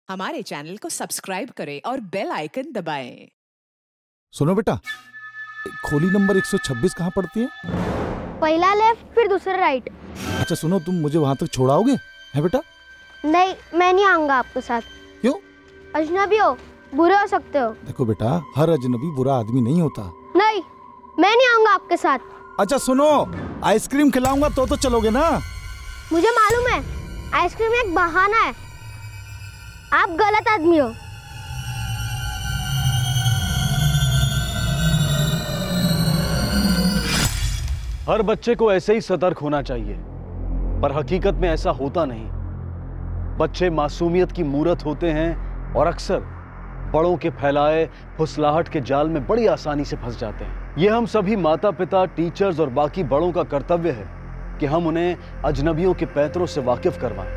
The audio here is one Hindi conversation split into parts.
हमारे चैनल को सब्सक्राइब करें और बेल आइकन दबाएं। सुनो बेटा, खोली नंबर 126 कहाँ पड़ती है? पहला लेफ्ट फिर दूसरा राइट। अच्छा सुनो, तुम मुझे वहाँ तक छोड़ाओगे है बेटा? नहीं, मैं नहीं आऊंगा आपके साथ। क्यों? अजनबी हो, बुरे हो सकते हो। देखो बेटा, हर अजनबी बुरा आदमी नहीं होता। नहीं, मैं नहीं आऊंगा आपके साथ। अच्छा सुनो, आइसक्रीम खिलाऊंगा तो चलोगे ना? मुझे मालूम है, आइसक्रीम एक बहाना है। आप गलत आदमी हो। हर बच्चे को ऐसे ही सतर्क होना चाहिए, पर हकीकत में ऐसा होता नहीं। बच्चे मासूमियत की मूरत होते हैं और अक्सर बड़ों के फैलाए फुसलाहट के जाल में बड़ी आसानी से फंस जाते हैं। यह हम सभी माता पिता, टीचर्स और बाकी बड़ों का कर्तव्य है कि हम उन्हें अजनबियों के पैंतरों से वाकिफ करवाएं,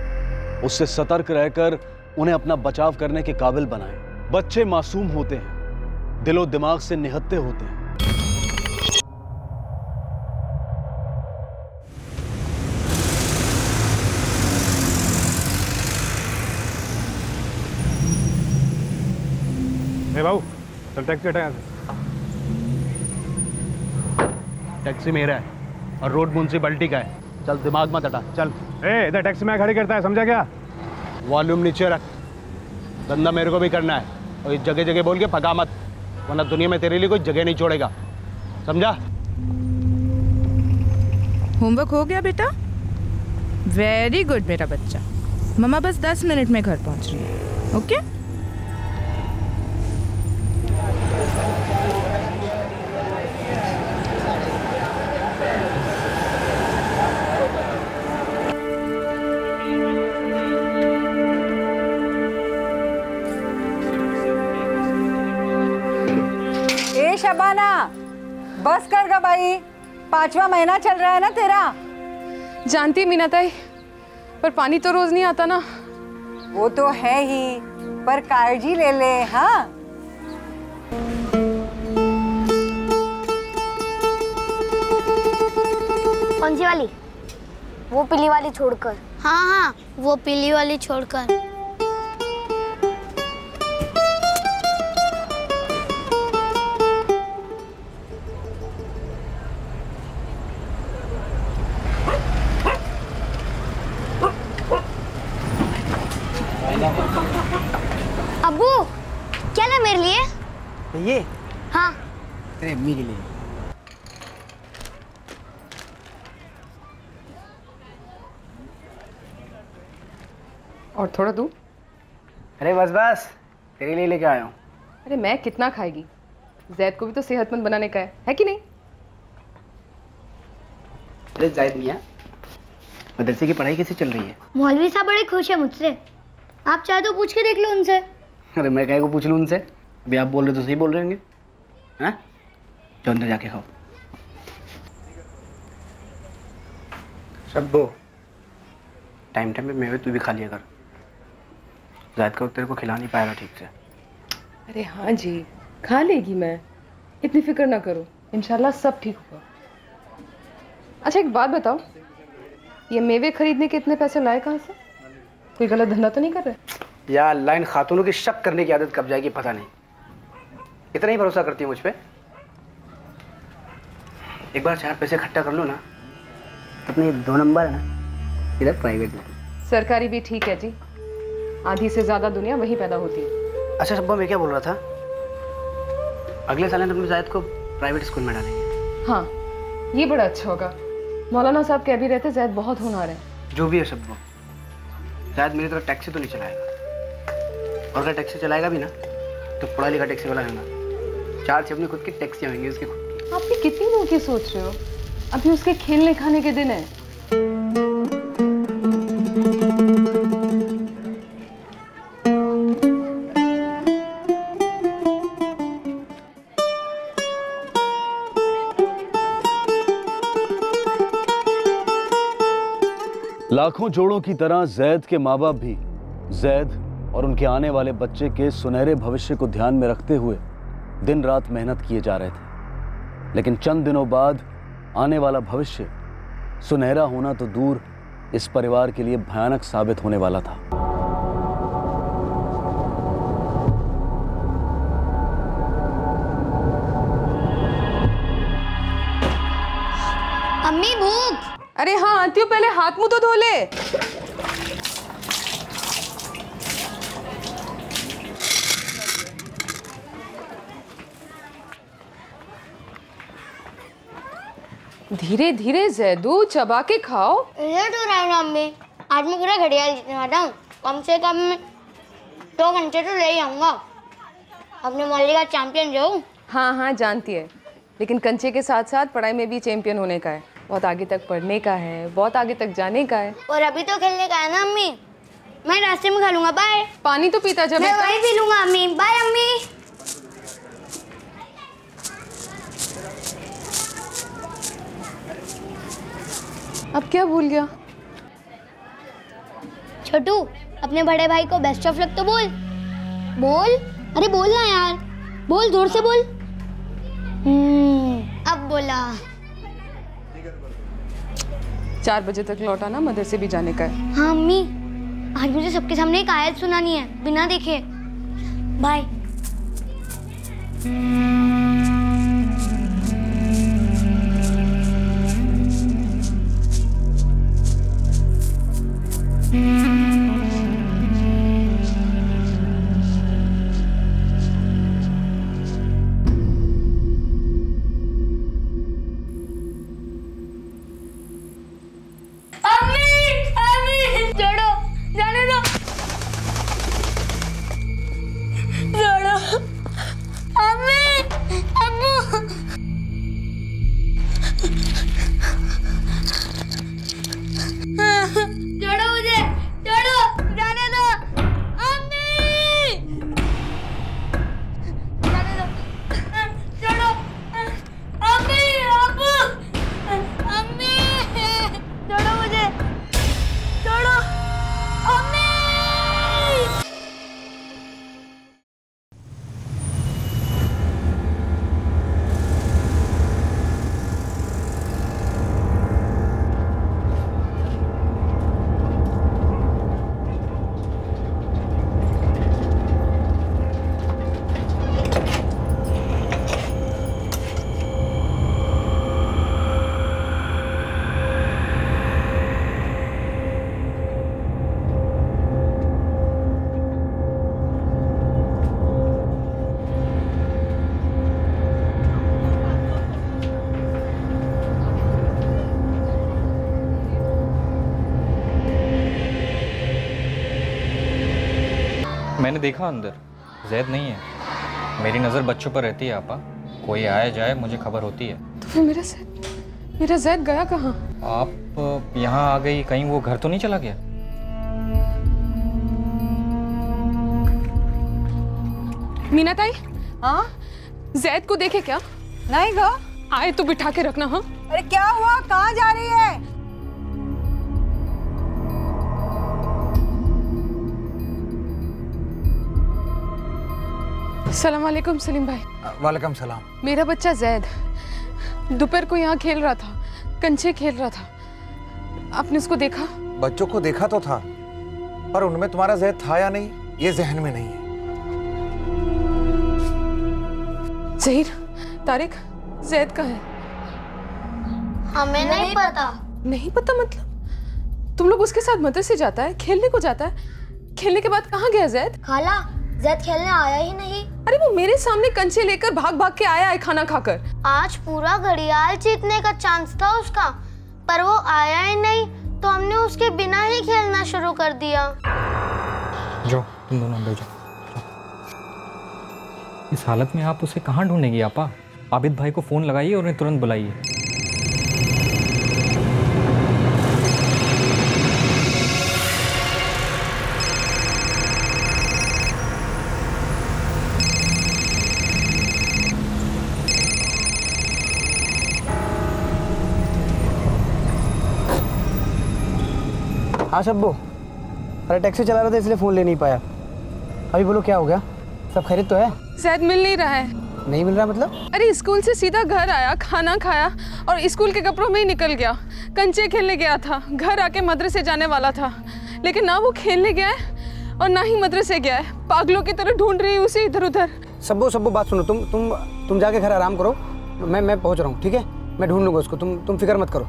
उससे सतर्क रहकर उन्हें अपना बचाव करने के काबिल बनाएं। बच्चे मासूम होते हैं, दिलो दिमाग से निहत्ते होते हैं। बाबू चल टैक्सी हटा यहाँ से। टैक्सी मेरा है और रोड म्युनिसिपैलिटी का है। चल दिमाग मत हटा, चल। इधर टैक्सी में खड़ी करता है, समझा क्या? वॉल्यूम नीचे रख, धंधा मेरे को भी करना है। और इस जगह जगह बोल के पका मत, वरना दुनिया में तेरे लिए कोई जगह नहीं छोड़ेगा, समझा? होमवर्क हो गया बेटा? वेरी गुड मेरा बच्चा। मम्मा बस 10 मिनट में घर पहुंच रही है। ओके? शबाना बस कर गा भाई, 5वां महीना चल रहा है ना तेरा। जानती मीना ताई, पर पानी तो रोज नहीं आता ना। वो तो है ही, पर काळजी ले ले। हाँ कौन सी वाली? वो पीली वाली छोड़कर। हाँ हाँ, वो पीली वाली छोड़कर। अब्बू क्या ला मेरे लिए? ये? हाँ, तेरे अम्मी के लिए। और थोड़ा दूर। अरे बस बस, तेरे लिए लेके आया हूँ। अरे मैं कितना खाएगी? जैद को भी तो सेहतमंद बनाने का है कि नहीं? अरे जायद मियां, मदरसे की पढ़ाई कैसी चल रही है? मौलवी साहब बड़े खुश है मुझसे। आप चाहे तो पूछ के देख लो उनसे। अरे मैं कहे को पूछ लूँ उनसे? अभी आप बोल रहे तो सही बोल रहे होंगे। हाँ, जो अंदर जाके खाओ। शब्बो, टाइम टाइम पे मेवे तू भी खा लिया कर। जायद का तेरे को खिला नहीं पाएगा ठीक से। अरे हाँ जी, खा लेगी मैं, इतनी फिक्र ना करो, इंशाल्लाह सब ठीक होगा। अच्छा एक बात बताओ, ये मेवे खरीदने के इतने पैसे लाए कहाँ से? कोई गलत धंधा तो नहीं कर रहे? या अल्लाह, इन खातूनों की शक करने की आदत कब जाएगी पता नहीं। इतना ही भरोसा करती है मुझ पे। एक बार 4 पैसे इकट्ठा कर लो ना, अपने 2 नंबर है ना, इधर प्राइवेट में। सरकारी भी ठीक है जी, आधी से ज्यादा दुनिया वहीं पैदा होती है। अच्छा शब्बा, मैं क्या बोल रहा था, अगले साल हम अपने जायद को प्राइवेट स्कूल में डालेंगे। हाँ, ये बड़ा अच्छा होगा। मौलाना साहब कह भी रहते जैद बहुत होनहार है। जो भी है शब्बा, जायद मेरी तरह टैक्सी तो नहीं चलाएगा, और अगर टैक्सी चलाएगा भी ना तो पढ़ा लिखा टैक्सी वाला है ना। 4 से अपनी खुद की टैक्सी होंगी उसकी खुद की। आप भी कितनी दूर की सोच रहे हो? अभी उसके खेलने खाने के दिन है। लाखों जोड़ों की तरह जैद के माँ बाप भी जैद और उनके आने वाले बच्चे के सुनहरे भविष्य को ध्यान में रखते हुए दिन रात मेहनत किए जा रहे थे। लेकिन चंद दिनों बाद आने वाला भविष्य सुनहरा होना तो दूर, इस परिवार के लिए भयानक साबित होने वाला था। अरे हाँ आती हूँ, पहले हाथ मुंह तो धो ले। धीरे धीरे जैदू, चबा के खाओ। लेट हो रहा है ना अम्मी, आज मैं पूरा घड़ियाल जीतने वाला हूँ। कम से कम 2 घंटे तो ले ही आऊँगा। अपने मोहल्ले का चैंपियन जो हूँ। हाँ हाँ जानती है, लेकिन कंचे के साथ साथ पढ़ाई में भी चैंपियन होने का है। बहुत आगे तक पढ़ने का है, बहुत आगे तक जाने का है। और अभी तो खेलने का है ना अम्मी। मैं रास्ते में खा लूंगा। बाय। पानी तो पीता जा। मैं वहीं पी लूंगा अम्मी। बाय अम्मी। अब क्या भूल गया? छोटू, अपने बड़े भाई को बेस्ट ऑफ लक तो बोल। बोल, अरे बोल ना यार, बोल, जोर से बोल। अब बोला। 4 बजे तक लौटाना, मदरसे भी जाने का है। हाँ अम्मी, आज मुझे सबके सामने एक आयत सुनानी है, बिना देखे। बाय। मैंने देखा अंदर जैद नहीं है। मेरी नज़र बच्चों पर रहती है आपा, कोई आए जाए मुझे खबर होती है। तो फिर मेरा जैद गया कहाँ? आप यहाँ आ गई, कहीं वो घर तो नहीं चला गया? मीना ताई, हाँ जैद को देखे क्या? नहीं गो। आए तो बिठा के रखना। हाँ अरे क्या हुआ, कहाँ जा रही है? सलाम वालेकुम सलीम भाई। वालेकुम सलाम। मेरा बच्चा जैद दोपहर को यहाँ खेल रहा था, कंचे खेल रहा था। आपने उसको देखा? बच्चों को देखा तो था, पर उनमें तुम्हारा जैद था या नहीं ये जहन में नहीं है। ज़हीर, तारिक, जैद कहाँ है? हमें नहीं पता। नहीं पता मतलब? तुम लोग उसके साथ मदरसे जाता है, खेलने को जाता है, खेलने के बाद कहाँ गया जैद? खाला, जैद खेलने आया ही नहीं। अरे वो मेरे सामने कंचे लेकर भाग भाग के आया है खाना खाकर। आज पूरा घड़ियाल जीतने का चांस था उसका, पर वो आया ही नहीं, तो हमने उसके बिना ही खेलना शुरू कर दिया। जाओ तुम दोनों अंदर जाओ। इस हालत में आप उसे कहाँ ढूंढेंगी आपा? आबिद भाई को फ़ोन लगाइए और उन्हें तुरंत बुलाइए। हाँ शब्बू, अरे टैक्सी चला रहा था इसलिए फ़ोन ले नहीं पाया। अभी बोलो क्या हो गया, सब खैरियत तो है? जैद मिल नहीं रहा है। नहीं मिल रहा मतलब? अरे स्कूल से सीधा घर आया, खाना खाया और स्कूल के कपड़ों में ही निकल गया। कंचे खेलने गया था, घर आके मदरसे जाने वाला था, लेकिन ना वो खेलने गया है और ना ही मदरसे गया है। पागलों की तरह ढूंढ रही है उसे इधर उधर। शब्बू बात सुनो, तुम जाके घर आराम करो, मैं पहुंच रहा हूँ, ठीक है? मैं ढूंढ लूंगा उसको, तुम फिक्र मत करो।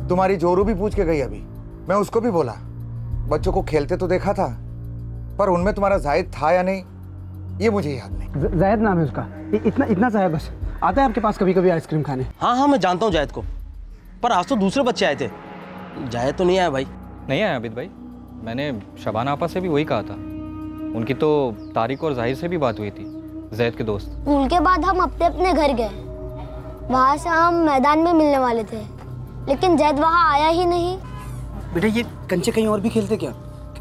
तुम्हारी जोरू भी पूछ के गई अभी, मैं उसको भी बोला। बच्चों को खेलते तो देखा था, पर उनमें तुम्हारा जाहिद था या नहीं ये मुझे याद नहीं। जाहिद नाम है उसका, इतना सा है बस। आता है आपके पास कभी कभी आइसक्रीम खाने? हाँ मैं जानता हूँ जाहिद को, पर आज तो दूसरे बच्चे आए थे, जाहिद तो नहीं आया भाई। नहीं आया आबिद भाई, मैंने शबाना आपा से भी वही कहा था। उनकी तो तारिक और जाहिर से भी बात हुई थी, जैद के दोस्त। स्कूल के बाद हम अपने अपने घर गए, वहाँ से हम मैदान में मिलने वाले थे, लेकिन जैद वहाँ आया ही नहीं। बेटा ये कंचे कहीं और भी खेलते क्या,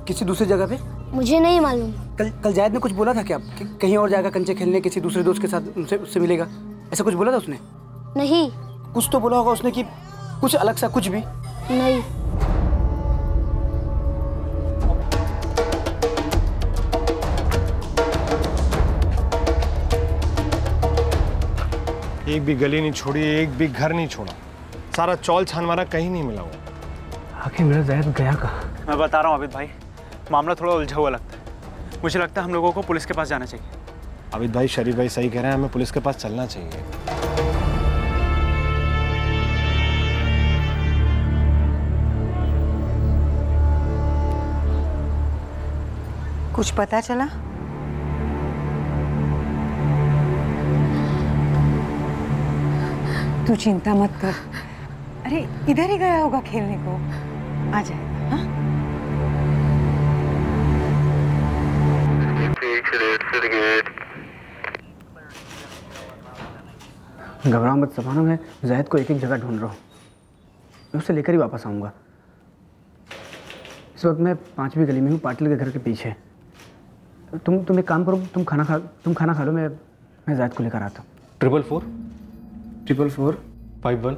किसी दूसरी जगह पे? मुझे नहीं मालूम। कल जैद ने कुछ बोला था क्या कि कहीं और जाएगा कंचे खेलने किसी दूसरे दोस्त के साथ, उससे मिलेगा, ऐसा कुछ बोला था उसने? नहीं। कुछ तो बोला होगा उसने कि कुछ अलग सा कुछ भी? नहीं। एक भी गली नहीं छोड़ी, एक भी घर नहीं छोड़ा, सारा चौल छान मारा, कहीं नहीं मिला वो। आखिर मेरा जाहिद गया कहाँ? मैं बता रहा हूँ आबिद भाई, मामला थोड़ा उलझा हुआ लगता है। मुझे लगता है हम लोगों को पुलिस के पास जाना चाहिए। आबिद भाई, शरीफ भाई सही कह रहे हैं, हमें पुलिस के पास चलना चाहिए। कुछ पता चला? तू चिंता मत कर, अरे इधर ही गया होगा खेलने को, आ जाएगा। हाँ? घबराओ मत सबाना, मैं जाहिद को एक एक जगह ढूंढ रहा हूँ, मैं उसे लेकर ही वापस आऊँगा। इस वक्त मैं 5वीं गली में हूँ, पाटिल के घर के पीछे। तुम एक काम करो, तुम खाना खा लो, मैं जाहिद को लेकर आता हूँ। 444 51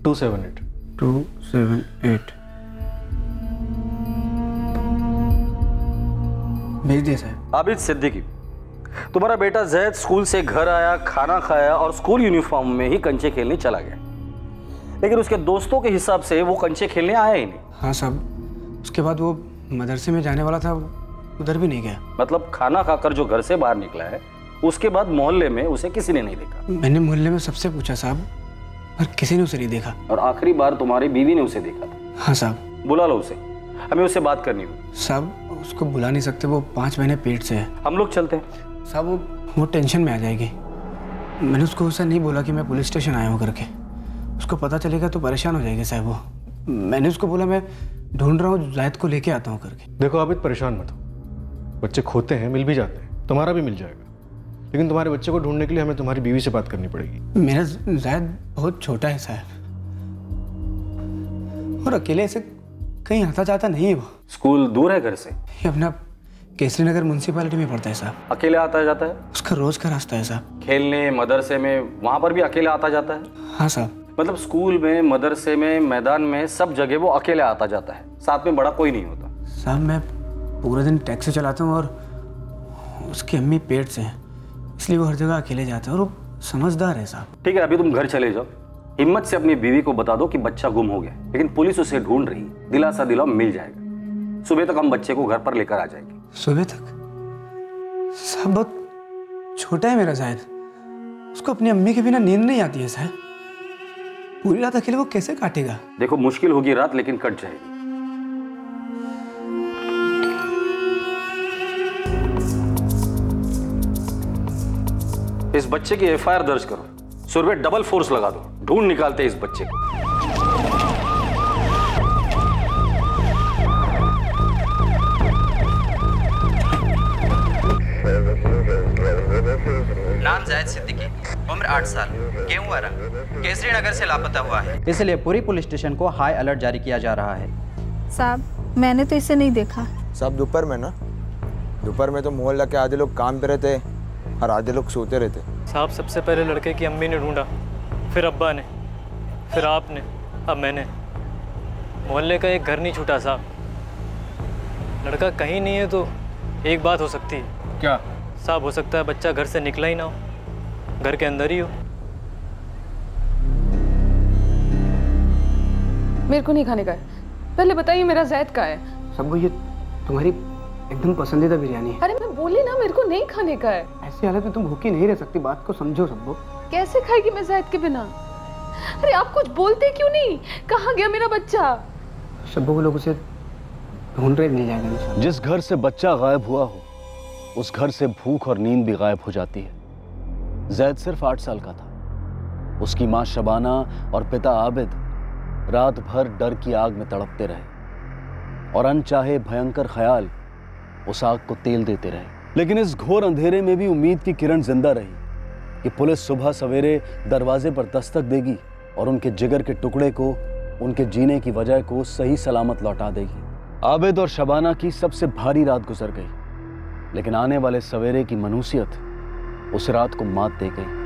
278 278 भेज दिया साहब। आबिद सिद्दीकी, तुम्हारा बेटा जैद स्कूल से घर आया, खाना खाया और स्कूल यूनिफॉर्म में ही कंचे खेलने चला गया, लेकिन उसके दोस्तों के हिसाब से वो कंचे खेलने आया ही नहीं। हाँ साहब, उसके बाद वो मदरसे में जाने वाला था, उधर भी नहीं गया। मतलब खाना खाकर जो घर से बाहर निकला है, उसके बाद मोहल्ले में उसे किसी ने नहीं देखा? मैंने मोहल्ले में सबसे पूछा साहब, पर किसी ने उसे नहीं देखा। और आखिरी बार तुम्हारी बीवी ने उसे देखा था? हाँ साहब। बुला लो उसे, हमें उससे बात करनी हो। साहब उसको बुला नहीं सकते, वो 5 महीने पेट से है। हम लोग चलते हैं। साहब वो टेंशन में आ जाएगी। मैंने उसको ऐसा नहीं बोला कि मैं पुलिस स्टेशन आया हूँ करके, उसको पता चलेगा तो परेशान हो जाएगी साहब वो। मैंने उसको बोला मैं ढूंढ रहा हूँ, जाहिद को लेके आता हूँ करके। देखो आबिद, परेशान मत हो, बच्चे खोते हैं, मिल भी जाते हैं, तुम्हारा भी मिल जाएगा, लेकिन तुम्हारे बच्चे को ढूंढने के लिए हमें तुम्हारी बीवी से बात करनी पड़ेगी। मेरा जाहिद बहुत छोटा है साहब, और अकेले ऐसे कहीं आता जाता नहीं है वो। स्कूल दूर है घर से? ये अपना केसरी नगर म्यूनसिपालिटी में पड़ता है साहब। अकेले आता जाता है? उसका रोज का रास्ता है साहब। खेलने मदरसे में, वहां पर भी अकेले आता जाता है? हाँ साहब। मतलब स्कूल में, मदरसे में, मैदान में, सब जगह वो अकेले आता जाता है, साथ में बड़ा कोई नहीं होता? साहब मैं पूरे दिन टैक्सी चलाता हूँ और उसकी अम्मी पेट से है, इसलिए वो हर जगह अकेले जाता है और वो समझदार है साहब। ठीक है, अभी तुम घर चले जाओ, हिम्मत से अपनी बीवी को बता दो कि बच्चा गुम हो गया, लेकिन पुलिस उसे ढूंढ रही है, दिलासा दिलाओ, मिल जाएगा। सुबह तक हम बच्चे को घर पर लेकर आ जाएंगे। सुबह तक? साहब बहुत छोटा है मेरा जाहिद, उसको अपनी अम्मी के बिना नींद नहीं आती है साहब, पूरी रात अकेले वो कैसे काटेगा? देखो मुश्किल होगी रात, लेकिन कट जाएगी। इस बच्चे की एफआईआर दर्ज करो, सुरभि डबल फोर्स लगा दो, ढूंढ निकालते इस बच्चे को। नाम जाहिद सिद्दीकी, उम्र 8 साल, गेहूं वाला, केसरी नगर से लापता हुआ है, इसलिए पूरी पुलिस स्टेशन को हाई अलर्ट जारी किया जा रहा है। साहब मैंने तो इसे नहीं देखा। साहब दोपहर में ना, दोपहर में तो मोहल्ला के आधे लोग काम पे रहते और आधे लोग सोते रहते। साहब सबसे पहले लड़के की अम्मी ने ढूंढा, फिर अब्बा ने, फिर आपने, अब मैंने। मोहल्ले का एक घर नहीं छूटा साहब। लड़का कहीं नहीं है तो एक बात हो सकती है। क्या साहब? हो सकता है बच्चा घर से निकला ही ना हो, घर के अंदर ही हो। मेरे को नहीं खाने का है, पहले बताइए मेरा जायद का है। सब ये तुम्हारी एकदम पसंदीदा बिरयानी है। अरे मैं बोली ना मेरे को नहीं खाने का है। ऐसी हालत में तुम भूखी नहीं रह सकती, बात को समझो सबको। कैसे खाएगी मैं जायद के बिना? अरे आप कुछ बोलते क्यों नहीं? कहाँ गया मेरा बच्चा? सब वो लोग उसे ढूंढ रहे, मिल जाएगा इंशाल्लाह। जिस घर से बच्चा गायब हुआ हो उस घर से भूख और नींद भी गायब हो जाती है। जैद सिर्फ 8 साल का था। उसकी माँ शबाना और पिता आबिद रात भर डर की आग में तड़पते रहे और अनचाहे भयंकर ख्याल उस आग को तेल देते रहे। लेकिन इस घोर अंधेरे में भी उम्मीद की किरण जिंदा रही कि पुलिस सुबह सवेरे दरवाजे पर दस्तक देगी और उनके जिगर के टुकड़े को, उनके जीने की वजह को सही सलामत लौटा देगी। आबिद और शबाना की सबसे भारी रात गुजर गई, लेकिन आने वाले सवेरे की मनूसियत उस रात को मात दे गई।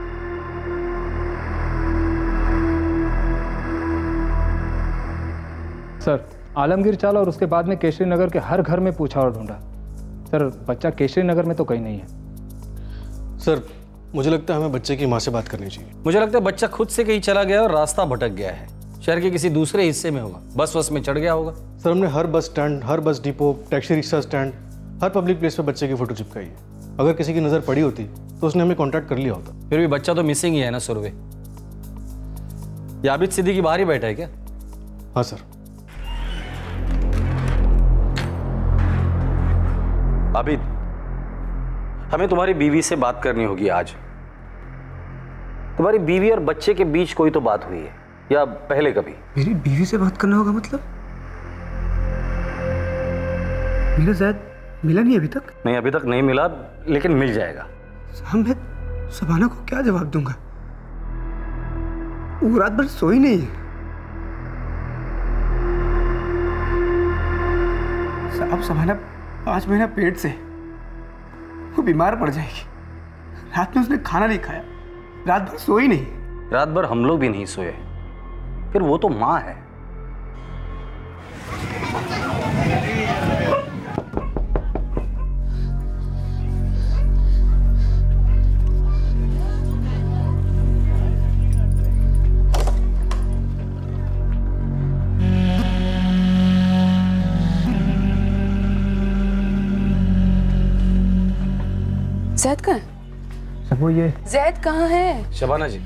सर, आलमगीर चाल और उसके बाद में केसरी नगर के हर घर में पूछा और ढूंढा। सर, बच्चा केसरी नगर में तो कहीं नहीं है। सर, मुझे लगता है हमें बच्चे की माँ से बात करनी चाहिए। मुझे लगता है बच्चा खुद से कहीं चला गया और रास्ता भटक गया है। शहर के किसी दूसरे हिस्से में होगा, बस में चढ़ गया होगा। सर, हमने हर बस स्टैंड, हर bus depot, taxi rickshaw stand, हर पब्लिक प्लेस पे बच्चे की फोटो चिपकाई है। अगर किसी की नजर पड़ी होती तो उसने हमें कांटेक्ट कर लिया होता। फिर भी बच्चा तो मिसिंग ही है ना सुरवे। ये आबिद सिद्दीकी बाहर ही बैठा है क्या? हाँ सर। आबिद, हमें तुम्हारी बीवी से बात करनी होगी आज। तुम्हारी बीवी और बच्चे के बीच कोई तो बात हुई है या पहले कभी? मेरी बीवी से बात करना होगा मतलब? मेरा ज़ैद मिला नहीं अभी तक? नहीं, अभी तक नहीं मिला, लेकिन मिल जाएगा। मैं शबाना को क्या जवाब दूंगा? वो रात भर सोई नहीं है। अब शबाना 5 महीना पेट से, वो बीमार पड़ जाएगी। रात में उसने खाना नहीं खाया, रात भर सोई नहीं। रात भर हम लोग भी नहीं सोए, फिर वो तो माँ है। जैद कहाँ है? सब वो ये जैद कहाँ है? शबाना जी,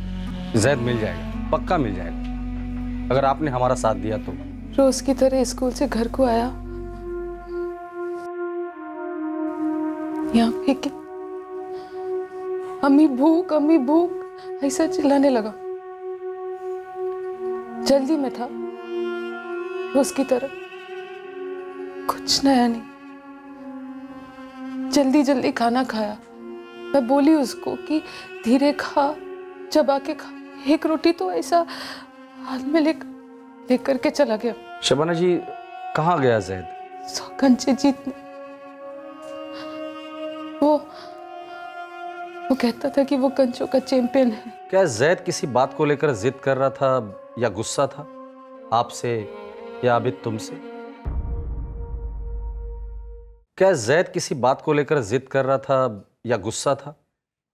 जैद मिल जाएगा, पक्का मिल जाएगा, अगर आपने हमारा साथ दिया तो। रोज की तरह स्कूल से घर को आया, यहाँ फेंके, अम्मी भूख ऐसा चिल्लाने लगा। जल्दी में था, रोज की तरह, कुछ नया नहीं। जल्दी खाना खाया। मैं बोली उसको कि धीरे खा, चबा के खा। एक रोटी तो ऐसा हाथ में लेकर के चला गया। शबाना जी, कहाँ गया जैद? 100 कंचे जीतने। वो कहता था कि वो कंचों का चैंपियन है। क्या जैद किसी बात को लेकर जिद कर रहा था या गुस्सा था आपसे या आबिद तुमसे? क्या जैद किसी बात को लेकर जिद कर रहा था या गुस्सा था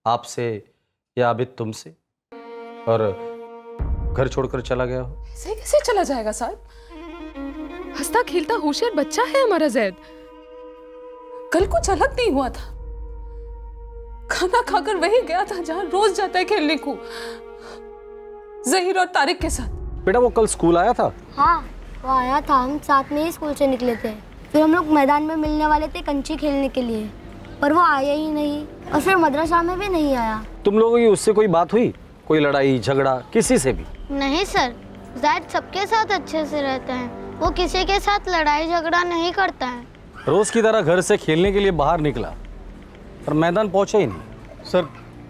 आपसे या आबिद तुमसे और घर छोड़कर चला गया हो? ऐसे कैसे चला जाएगा साहब? हंसता खेलता होशियार बच्चा है हमारा जैद। कल कुछ अलग नहीं हुआ था। खाना खाकर वही गया था जहां रोज जाता है खेलने को, जहीर और तारिक के साथ। बेटा, वो कल स्कूल आया था? हाँ, वो आया था। हम साथ में ही स्कूल से निकले थे। फिर हम लोग मैदान में मिलने वाले थे कंची खेलने के लिए, पर वो आया ही नहीं और फिर मदरसा में भी नहीं आया। तुम लोगों की उससे कोई बात हुई? कोई लड़ाई झगड़ा किसी से भी? नहीं सर, ज़ैद सबके साथ अच्छे से रहता है। वो किसी के साथ लड़ाई झगड़ा नहीं करता है। रोज की तरह घर से खेलने के लिए बाहर निकला पर मैदान पहुंचा ही नहीं। सर,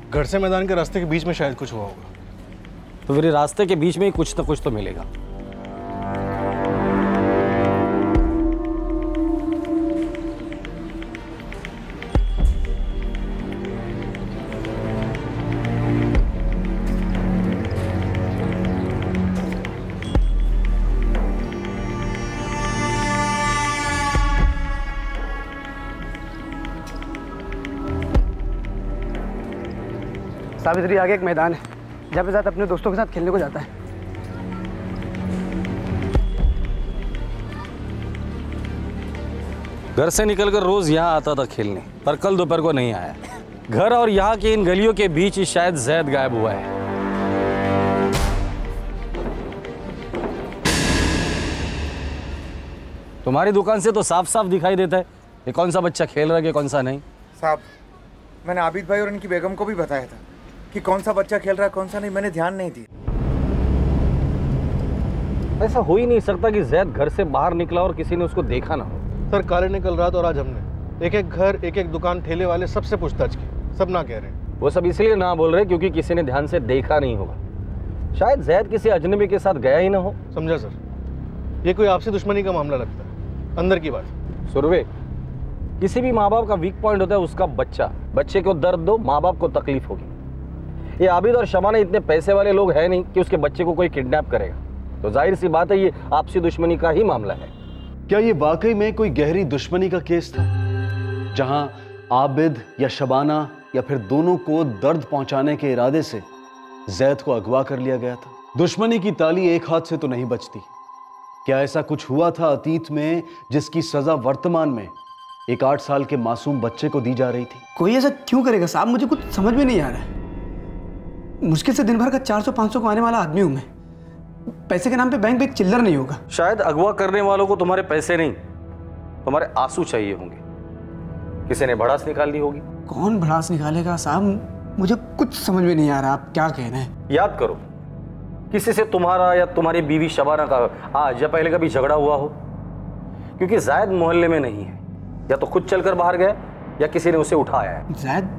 घर से मैदान के रास्ते के बीच में शायद कुछ हुआ होगा। तो फिर रास्ते के बीच में ही कुछ न कुछ तो मिलेगा। सावित्री, आगे एक मैदान है जहाँ पे ज़ैद अपने दोस्तों के साथ खेलने को जाता है। घर से निकलकर रोज यहाँ आता था खेलने, पर कल दोपहर को नहीं आया। घर और यहाँ की इन गलियों के बीच ही शायद जैद गायब हुआ है। तुम्हारी दुकान से तो साफ साफ दिखाई देता है कि कौन सा बच्चा खेल रहा है कि कौन सा नहीं। साहब, मैंने आबिद भाई और इनकी बेगम को भी बताया था कि कौन सा बच्चा खेल रहा है कौन सा नहीं, मैंने ध्यान नहीं दिया। ऐसा हो ही नहीं सकता कि जैद घर से बाहर निकला और किसी ने उसको देखा ना हो। सर काले ने कल रात और आज हमने एक एक घर, एक एक दुकान, ठेले वाले सबसे पूछताछ की, सब ना कह रहे हैं। वो सब इसलिए ना बोल रहे क्योंकि किसी ने ध्यान से देखा नहीं होगा। शायद जैद किसी अजनबी के साथ गया ही ना हो। समझा सर, ये कोई आपसी दुश्मनी का मामला लगता है, अंदर की बात। सुरवे, किसी भी माँ बाप का वीक पॉइंट होता है उसका बच्चा। बच्चे को दर्द दो, माँ बाप को तकलीफ होगी। ये आबिद और शबाना इतने पैसे वाले लोग हैं नहीं कि उसके बच्चे को कोई किडनैप करेगा, तो जाहिर सी बात है ये आपसी दुश्मनी का ही मामला है। क्या ये वाकई में कोई गहरी दुश्मनी का केस था, जहां आबिद या शबाना या फिर दोनों को दर्द पहुंचाने के इरादे से जैद को अगवा कर लिया गया था? दुश्मनी की ताली एक हाथ से तो नहीं बचती। क्या ऐसा कुछ हुआ था अतीत में जिसकी सजा वर्तमान में एक 8 साल के मासूम बच्चे को दी जा रही थी? कोई ऐसा क्यों करेगा साहब, मुझे कुछ समझ में नहीं आ रहा है। मुश्किल से दिन भर का 400-500 कमाने वाला आदमी हूं मैं। पैसे के नाम पे बैंक चिल्लर नहीं होगा। शायद अगवा करने वालों को तुम्हारे पैसे नहीं, तुम्हारे आंसू चाहिए होंगे। किसी ने भड़ास निकाल ली होगी। कौन भड़ास निकालेगा साहब, मुझे कुछ समझ में नहीं आ रहा आप क्या कह रहे हैं। याद करो, किसी से तुम्हारा या तुम्हारी बीवी शबाना का आज या पहले कभी झगड़ा हुआ हो? क्योंकि जायद मोहल्ले में नहीं है, या तो खुद चलकर बाहर गया या किसी ने उसे उठाया है। जायद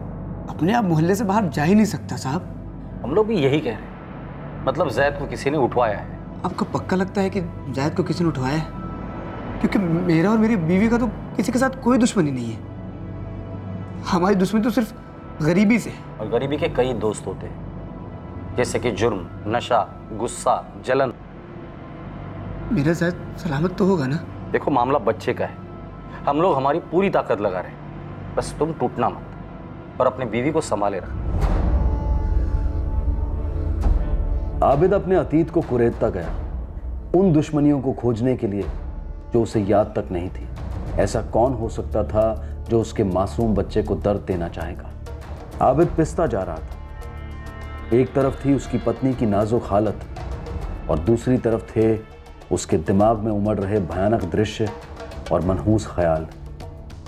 अपने आप मोहल्ले से बाहर जा ही नहीं सकता साहब। हम लोग भी यही कह रहे हैं, मतलब जैद को किसी ने उठवाया है। आपको पक्का लगता है कि जैद को किसी ने उठवाया है? क्योंकि मेरा और मेरी बीवी का तो किसी के साथ कोई दुश्मनी नहीं है। हमारी दुश्मनी तो सिर्फ गरीबी से। और गरीबी के कई दोस्त होते हैं, जैसे कि जुर्म, नशा, गुस्सा, जलन। मेरा जैद सलामत तो होगा ना? देखो, मामला बच्चे का है, हम लोग हमारी पूरी ताकत लगा रहे हैं, बस तुम टूटना मत और अपनी बीवी को संभाले रखना। आबिद अपने अतीत को कुरेदता गया, उन दुश्मनियों को खोजने के लिए जो उसे याद तक नहीं थी। ऐसा कौन हो सकता था जो उसके मासूम बच्चे को दर्द देना चाहेगा? आबिद पिसता जा रहा था। एक तरफ थी उसकी पत्नी की नाजुक हालत और दूसरी तरफ थे उसके दिमाग में उमड़ रहे भयानक दृश्य और मनहूस ख्याल।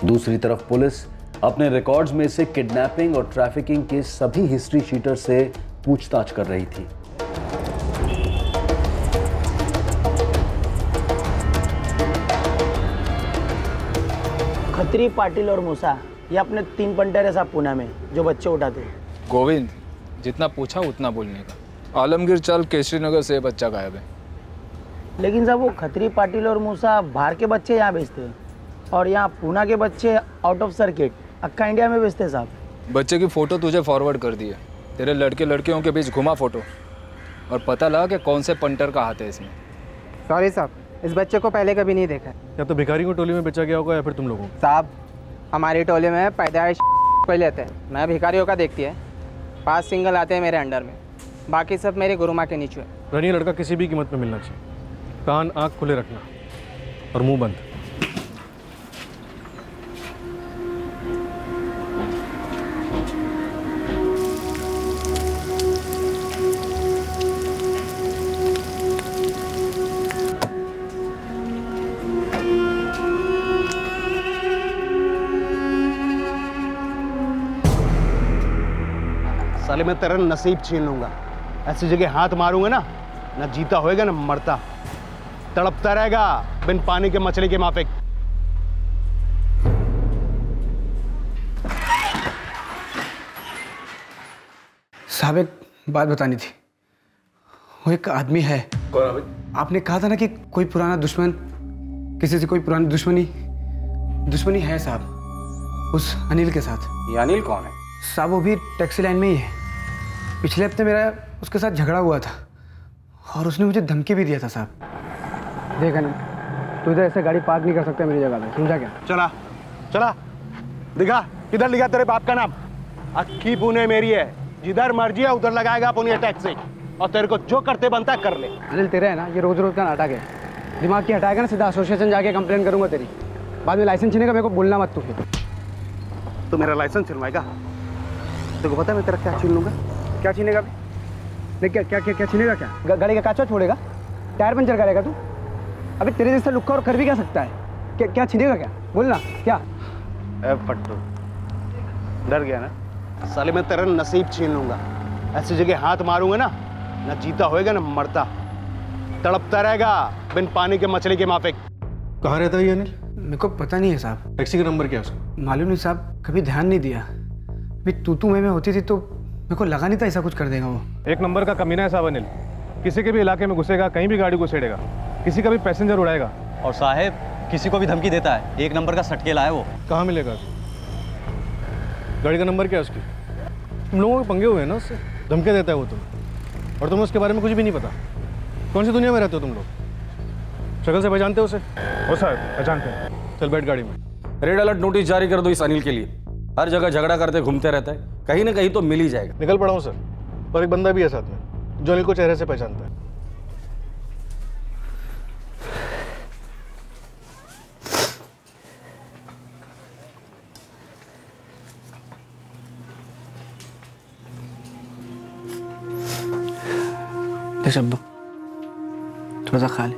दूसरी तरफ पुलिस अपने रिकॉर्ड्स में से किडनैपिंग और ट्रैफिकिंग के सभी हिस्ट्री शीटर से पूछताछ कर रही थी। खत्री, पाटिल और मूसा, ये अपने 3 पंटेरे साहब पुणे में जो बच्चे उठाते हैं। गोविंद, जितना पूछा उतना बोलने का। आलमगीर चल, केसरी नगर से बच्चा गायब है। लेकिन साहब वो खत्री, पाटिल और मूसा बाहर के बच्चे यहाँ भेजते हैं और यहाँ पूना के बच्चे आउट ऑफ सर्किट अक्का इंडिया में भेजते हैं साहब। बच्चे की फ़ोटो तुझे फॉरवर्ड कर दी है। तेरे लड़के लड़कियों के बीच घुमा फ़ोटो और पता लगा कि कौन से पंटर का हाथ है इसमें। सॉरी साहब, इस बच्चे को पहले कभी नहीं देखा। या तो भिखारी को टोली में बेचा गया होगा या फिर तुम लोगों को। साहब, हमारी टोली में पैदाइश कोई लेते हैं, मैं भिखारियों का देखती है। 5 सिंगल आते हैं मेरे अंडर में, बाकी सब मेरी गुरु माँ के नीचे है। रनी, लड़का किसी भी कीमत में मिलना चाहिए। कान आँख खुले रखना और मुंह बंद। साले मैं तेरा नसीब छीन लूंगा। ऐसी जगह हाथ मारूंगा ना, ना जीता होएगा ना मरता, तड़पता रहेगा बिन पानी के मछली के माफिक। साहब, एक बात बतानी थी। वो एक आदमी है। कौन आबिद? आपने कहा था ना कि कोई पुराना दुश्मन, किसी से कोई पुरानी दुश्मनी है साहब, उस अनिल के साथ। ये अनिल कौन है? साहब वो भी टैक्सी लाइन में ही है। पिछले हफ्ते मेरा उसके साथ झगड़ा हुआ था और उसने मुझे धमकी भी दिया था साहब। देख अनिल, तू इधर ऐसे गाड़ी पार्क नहीं कर सकता मेरी जगह पे, समझा क्या? चला चला, दिखा किधर लिखा तेरे बाप का नाम। अक्की पुणे मेरी है, जिधर मर्जी है उधर लगाएगा पुणे टैक्सी, और तेरे को जो करते बनता है कर ले। अनिल, तेरा है ना ये रोज रोज का नाटक है, दिमाग की हटाएगा ना सीधा एसोसिएशन जाके कंप्लेन करूंगा तेरी। बाद में लाइसेंस छीनेगा, मेरे को बोलना मत तू फिर। तो मेरा लाइसेंस छिनवाएगा? तेरे को पता है मैं तेरा क्या छीन लूंगा? क्या छीनेगा? नहीं, क्या छीनेगा? क्या गाड़ी का कांच छोड़ेगा? टायर पंचर करेगा तू? अबे तेरे जैसा लुक्का और कर भी क्या सकता है? क्या छीनेगा क्या? बोलना क्या? ए पट्टू, डर गया ना? साले मैं तेरा नसीब छीन लूंगा। ऐसी जगह हाथ मारूंगा ना, ना जीता होएगा ना मरता, तड़पता रहेगा बिन पानी के मछली के माफिक। कहाँ रहता है ये अनिल? मेरे को पता नहीं है साहब। टैक्सी का नंबर क्या है उसका? मालूम नहीं साहब, कभी ध्यान नहीं दिया। अभी तू में होती थी तो मेरे को लगा नहीं था ऐसा कुछ कर देगा वो। एक नंबर का कमीना है साहब अनिल। किसी के भी इलाके में घुसेगा, कहीं भी गाड़ी घुसेड़ेगा, किसी का भी पैसेंजर उड़ाएगा। और साहब किसी को भी धमकी देता है। एक नंबर का सटकेला है वो। कहाँ मिलेगा? गाड़ी का नंबर क्या है उसकी? तुम लोगों के पंगे हुए हैं ना उससे, धमके देता है वो तुम्हें, और तुम्हें उसके बारे में कुछ भी नहीं पता। कौन सी दुनिया में रहते हो तुम लोग? शक्ल से पहचानते हो उसे? हो सर, पहचानते हैं। चल बैठ गाड़ी में। रेड अलर्ट नोटिस जारी कर दो इस अनिल के लिए। हर जगह झगड़ा करते घूमते रहता है, कहीं ना कहीं तो मिल ही जाएगा। निकल पड़ा हूँ सर, और एक बंदा भी है साथ में जो अनिल को चेहरे से पहचानता है। शब्बू थोड़ा सा खा ले।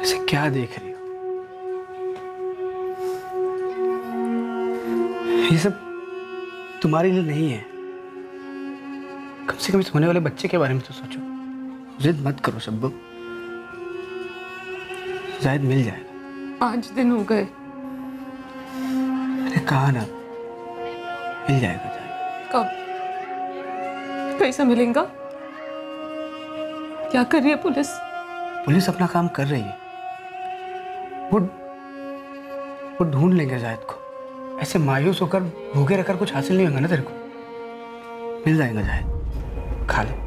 ऐसे क्या देख रही हो? ये सब तुम्हारे लिए नहीं है। कम से कम इस होने वाले बच्चे के बारे में तो सोचो। जिद मत करो शब्बू, शायद मिल जाएगा। 5 दिन हो गए। मैंने कहा ना, मिल जाएगा। कब? कैसा मिलेगा? क्या कर रही है पुलिस? पुलिस अपना काम कर रही है। वो ढूंढ लेंगे जायद को। ऐसे मायूस होकर भूखे रहकर कुछ हासिल नहीं होगा ना तेरे को। मिल जाएगा जायद, खा ले।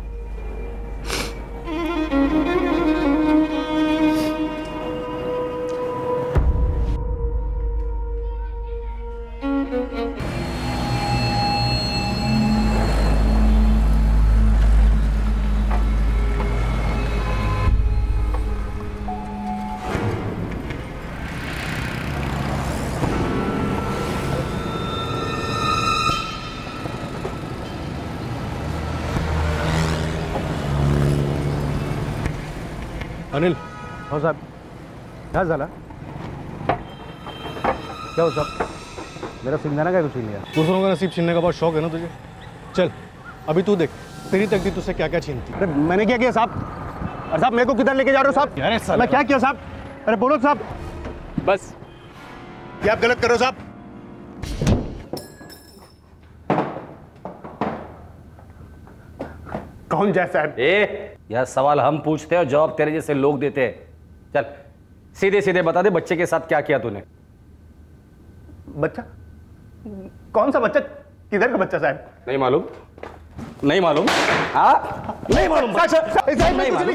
अनिल, हो साहब, क्या झाला? क्या हो साहब? मेरा सिंगाना क्या कुछ लिया? दूसरों का नसीब छीनने का बहुत शौक है ना तुझे? चल अभी तू देख, तेरी तकदीर तुझसे क्या क्या छीनती। अरे मैंने क्या किया साहब? अरे साहब मेरे को किधर लेके जा रहे हो साहब? अरे मैं क्या किया साहब? अरे बोलो साहब। बस क्या आप गलत कर रहे हो साहब? कौन जय साहब? यह सवाल हम पूछते हैं और जवाब तेरे जैसे लोग देते हैं। चल सीधे सीधे बता दे, बच्चे के साथ क्या किया तूने? बच्चा? कौन सा बच्चा? किधर का बच्चा साहब? नहीं मालूम? नहीं मालूम? हाँ नहीं मालूम? नहीं मालूम।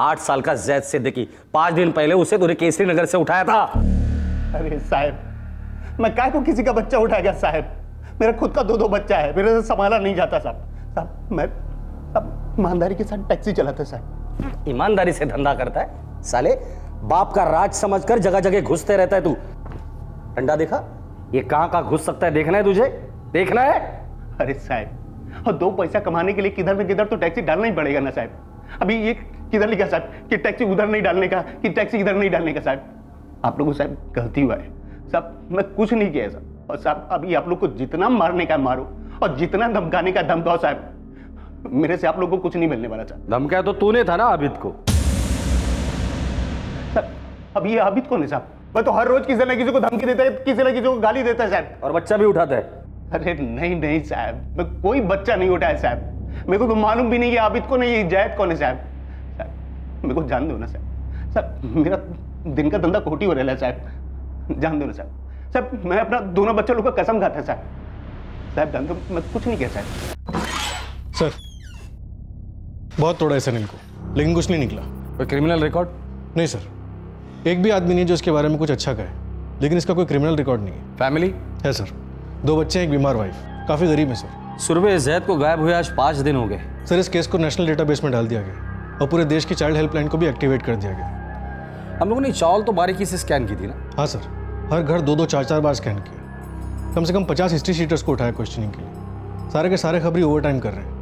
8 साल का जैद सिद्दीकी, 5 दिन पहले उसे तूने केसरी नगर से उठाया था। अरे साहब, मैं काय को किसी का बच्चा उठाएगा साहब? मेरा खुद का 2 बच्चा है, मेरे से संभाला नहीं जाता साहब। साहब मैं अब ईमानदारी के साथ टैक्सी चलाता साहब। ईमानदारी से धंधा करता है साले? बाप का राज समझकर जगह जगह घुसते रहता है तू। डंडा देखा? ये कहां घुस सकता है, देखना है तुझे? देखना है? अरे साहब, और 2 पैसा कमाने के लिए किधर न किधर तो टैक्सी डालना ही पड़ेगा ना साहब। अभी ये किधर लिखा साहब कि टैक्सी उधर नहीं डालने का, कि टैक्सी इधर नहीं डालने का साहब? आप लोगों को साहब गलती हुआ है साहब, मैं कुछ नहीं किया साहब। और साहब अभी आप लोग को जितना मारने का मारो और जितना धमकाने का धमकाओ साहब, मेरे से आप लोगों को कुछ नहीं मिलने वाला साहब। धमकाया तो तूने था ना आबिद को। साहब अब ये आबिद कौन है साहब? मैं तो हर रोज किसी न किसी को धमकी देता है, किसी न किसी को गाली देता है साहब। और बच्चा भी उठाता है? अरे नहीं साहब, मैं कोई बच्चा नहीं उठाया साहब। मेरे को तो मालूम भी नहीं कि आबिद कौन है, ये जैद कौन है साहब। मेरे को जान दो ना साहब। साहब मेरा दिन का धंधा खोटी हो रहा है साहब, जान दो ना साहब। साहब मैं अपना दोनों बच्चों लोग का कसम खाता साहब। साहब जान दो, मैं कुछ नहीं किया साहब। सर बहुत तोड़ा है अनिल को, लेकिन कुछ नहीं निकला। कोई क्रिमिनल रिकॉर्ड? नहीं सर, एक भी आदमी नहीं जो इसके बारे में कुछ अच्छा कहे, लेकिन इसका कोई क्रिमिनल रिकॉर्ड नहीं है। फैमिली है सर, 2 बच्चे हैं, एक बीमार वाइफ, काफी गरीब है सर। सुरभि जैद को गायब हुए आज 5 दिन हो गए। सर इस केस को नेशनल डेटाबेस में डाल दिया गया और पूरे देश की चाइल्ड हेल्पलाइन को भी एक्टिवेट कर दिया गया। हम लोगों ने चावल तो बारीकी से स्कैन की थी ना? हाँ सर, हर घर 2-2, 4-4 बार स्कैन किया। कम से कम 50 हिस्ट्री शीटर्स को उठाया क्वेश्चनिंग के लिए। सारे के सारे खबरी ओवर टाइम कर रहे हैं।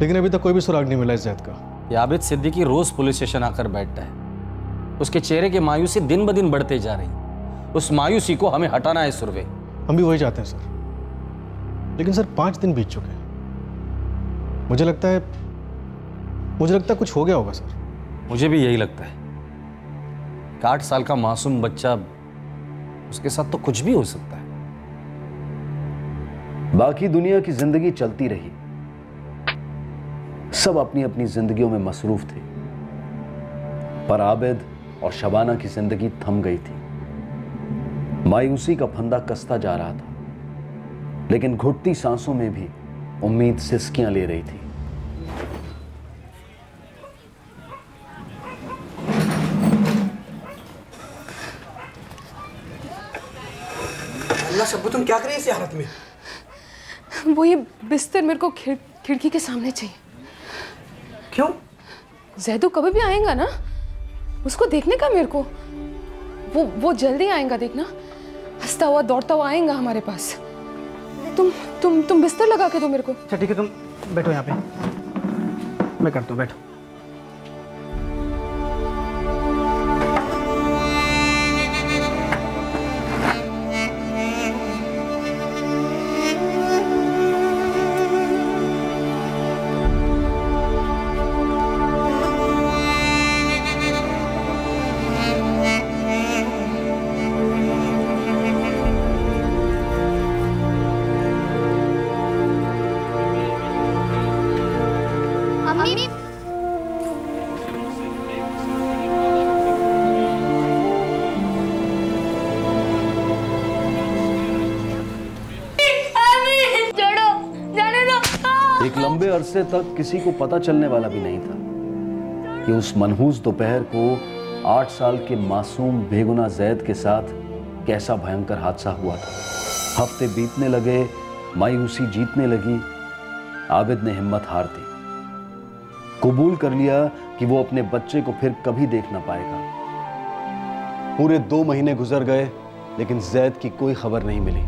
लेकिन अभी तक कोई भी सुराग नहीं मिला इस जैद का। ये आबिद सिद्दीकी रोज पुलिस स्टेशन आकर बैठता है। उसके चेहरे की मायूसी दिन ब दिन बढ़ते जा रही। उस मायूसी को हमें हटाना है सुरवे। हम भी वही चाहते हैं सर, लेकिन सर 5 दिन बीत चुके हैं। मुझे लगता है कुछ हो गया होगा सर। मुझे भी यही लगता है। 8 साल का मासूम बच्चा, उसके साथ तो कुछ भी हो सकता है। बाकी दुनिया की जिंदगी चलती रही, सब अपनी अपनी जिंदगियों में मसरूफ थे, पर आबिद और शबाना की जिंदगी थम गई थी। मायूसी का फंदा कसता जा रहा था, लेकिन घुटती सांसों में भी उम्मीद सिसकियां ले रही थी। अल्लाह शब्बू, तुम क्या कर रही है इस हालत में? वो ये बिस्तर मेरे को खिड़की के सामने चाहिए। क्यों? जैदू कभी भी आएगा ना, उसको देखने का मेरे को। वो जल्दी आएगा, देखना, हंसता हुआ दौड़ता हुआ आएगा हमारे पास। तुम बिस्तर लगा के दो मेरे को। अच्छा ठीक है, तुम बैठो यहाँ पे, मैं करता हूँ, बैठो। एक लंबे अरसे तक किसी को पता चलने वाला भी नहीं था कि उस मनहूस दोपहर को 8 साल के मासूम बेगुनाह जैद के साथ कैसा भयंकर हादसा हुआ था। हफ्ते बीतने लगे, मायूसी जीतने लगी। आबिद ने हिम्मत हार दी, कबूल कर लिया कि वो अपने बच्चे को फिर कभी देख ना पाएगा। पूरे 2 महीने गुजर गए, लेकिन जैद की कोई खबर नहीं मिली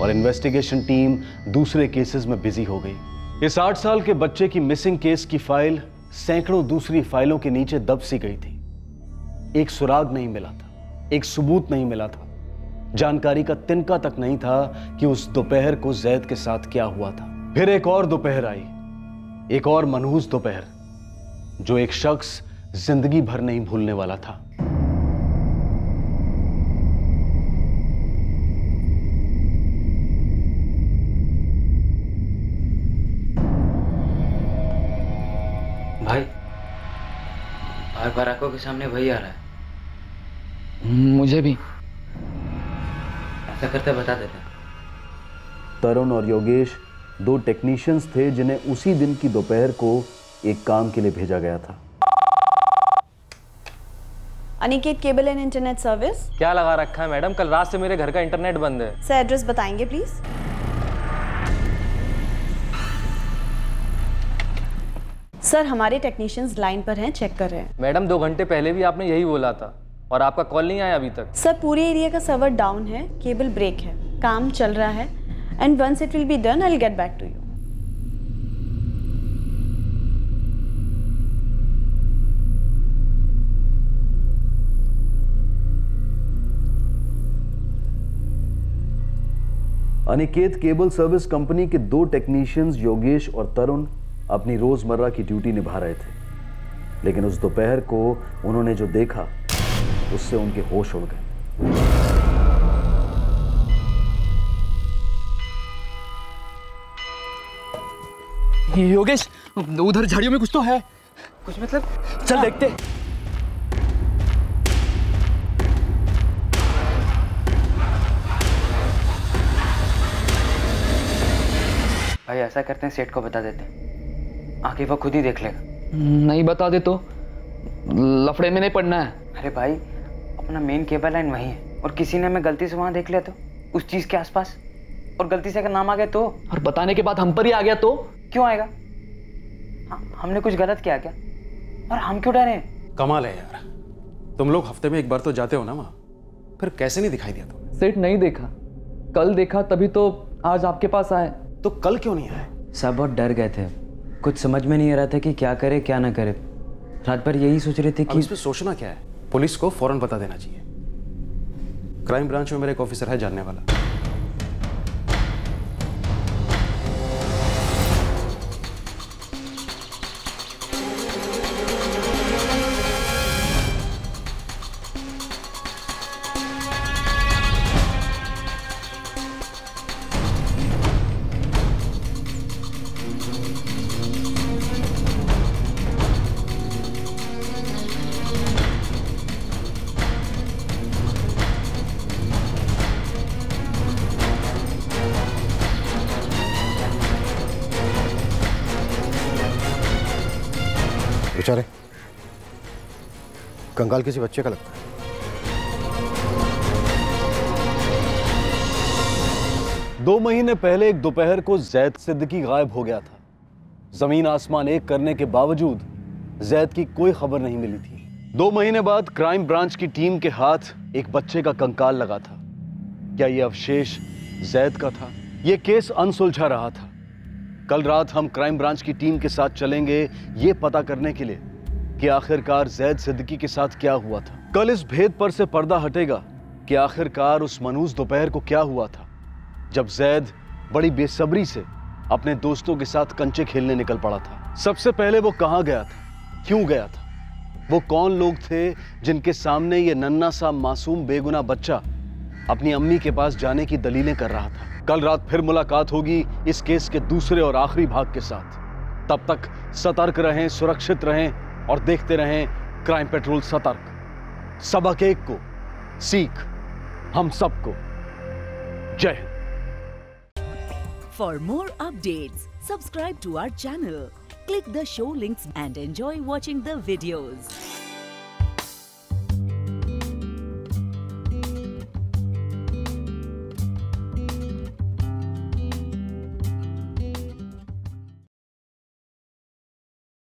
और इन्वेस्टिगेशन टीम दूसरे केसेस में बिजी हो गई। इस 8 साल के बच्चे की मिसिंग केस की फाइल सैकड़ों दूसरी फाइलों के नीचे दब सी गई थी। एक सुराग नहीं मिला था, एक सबूत नहीं मिला था, जानकारी का तिनका तक नहीं था कि उस दोपहर को जैद के साथ क्या हुआ था। फिर एक और दोपहर आई, एक और मनहूस दोपहर, जो एक शख्स जिंदगी भर नहीं भूलने वाला था। भाई, बार आंखों के सामने वही आ रहा है। मुझे भी। ऐसा करते बता देते। तरुण और योगेश 2 टेक्नीशियंस थे जिन्हें उसी दिन की दोपहर को एक काम के लिए भेजा गया था। Aniket cable and internet service. क्या लगा रखा है मैडम? कल रात से मेरे घर का इंटरनेट बंद है। सर एड्रेस बताएंगे प्लीज। सर हमारे टेक्नीशियंस लाइन पर हैं, चेक कर रहे हैं। मैडम 2 घंटे पहले भी आपने यही बोला था और आपका कॉल नहीं आया अभी तक। सर पूरे एरिया का सर्वर डाउन है, केबल ब्रेक है, काम चल रहा है and once it will be done I will get back to you. Aniket cable service company के 2 टेक्नीशियंस योगेश और तरुण अपनी रोजमर्रा की ड्यूटी निभा रहे थे, लेकिन उस दोपहर को उन्होंने जो देखा उससे उनके होश उड़ गए। योगेश, उधर झाड़ियों में कुछ तो है। कुछ मतलब? चल देखते। भाई ऐसा करते हैं, सेठ को बता देते हैं, आगे वो खुद ही देख लेगा। नहीं बता दे तो लफड़े में नहीं पड़ना है। अरे भाई, अपना मेन केबल लाइन वही है और किसी ने हमें गलती से वहां देख लिया तो उस चीज के आसपास, और गलती से अगर नाम आ गया तो, और बताने के बाद हम पर ही आ गया तो क्यों आएगा? हमने कुछ गलत किया क्या? और हम क्यों डरे? कमाल है यार, तुम लोग हफ्ते में एक बार तो जाते हो ना वहां, फिर कैसे नहीं दिखाई दिया तुम्हें? सेठ नहीं देखा, कल देखा तभी तो आज आपके पास आए। तो कल क्यों नहीं आए? सब बहुत डर गए थे, कुछ समझ में नहीं आ रहा था कि क्या करे क्या ना करे। रात भर यही सोच रहे थे कि इसमें सोचना क्या है, पुलिस को फौरन बता देना चाहिए। क्राइम ब्रांच में मेरा एक ऑफिसर है जानने वाला। बेचारे, कंगाल किसी बच्चे का लगता है। दो महीने पहले एक दोपहर को जैद सिद्दीकी गायब हो गया था। जमीन आसमान एक करने के बावजूद जैद की कोई खबर नहीं मिली थी। 2 महीने बाद क्राइम ब्रांच की टीम के हाथ एक बच्चे का कंकाल लगा था। क्या यह अवशेष जैद का था? यह केस अनसुलझा रहा था। कल रात हम क्राइम ब्रांच की टीम के साथ चलेंगे ये पता करने के लिए कि आखिरकार जैद सिद्दीकी के साथ क्या हुआ था। कल इस भेद पर से पर्दा हटेगा कि आखिरकार उस मनहूस दोपहर को क्या हुआ था जब जैद बड़ी बेसब्री से अपने दोस्तों के साथ कंचे खेलने निकल पड़ा था। सबसे पहले वो कहां गया था, क्यों गया था, वो कौन लोग थे जिनके सामने ये नन्हा सा मासूम बेगुनाह बच्चा अपनी अम्मी के पास जाने की दलीलें कर रहा था। कल रात फिर मुलाकात होगी इस केस के दूसरे और आखिरी भाग के साथ। तब तक सतर्क रहें, सुरक्षित रहें और देखते रहें क्राइम पेट्रोल सतर्क। सबक एक को सीख हम सबको। जय Hind. For more updates, subscribe to our channel, click the show links and enjoy watching the videos.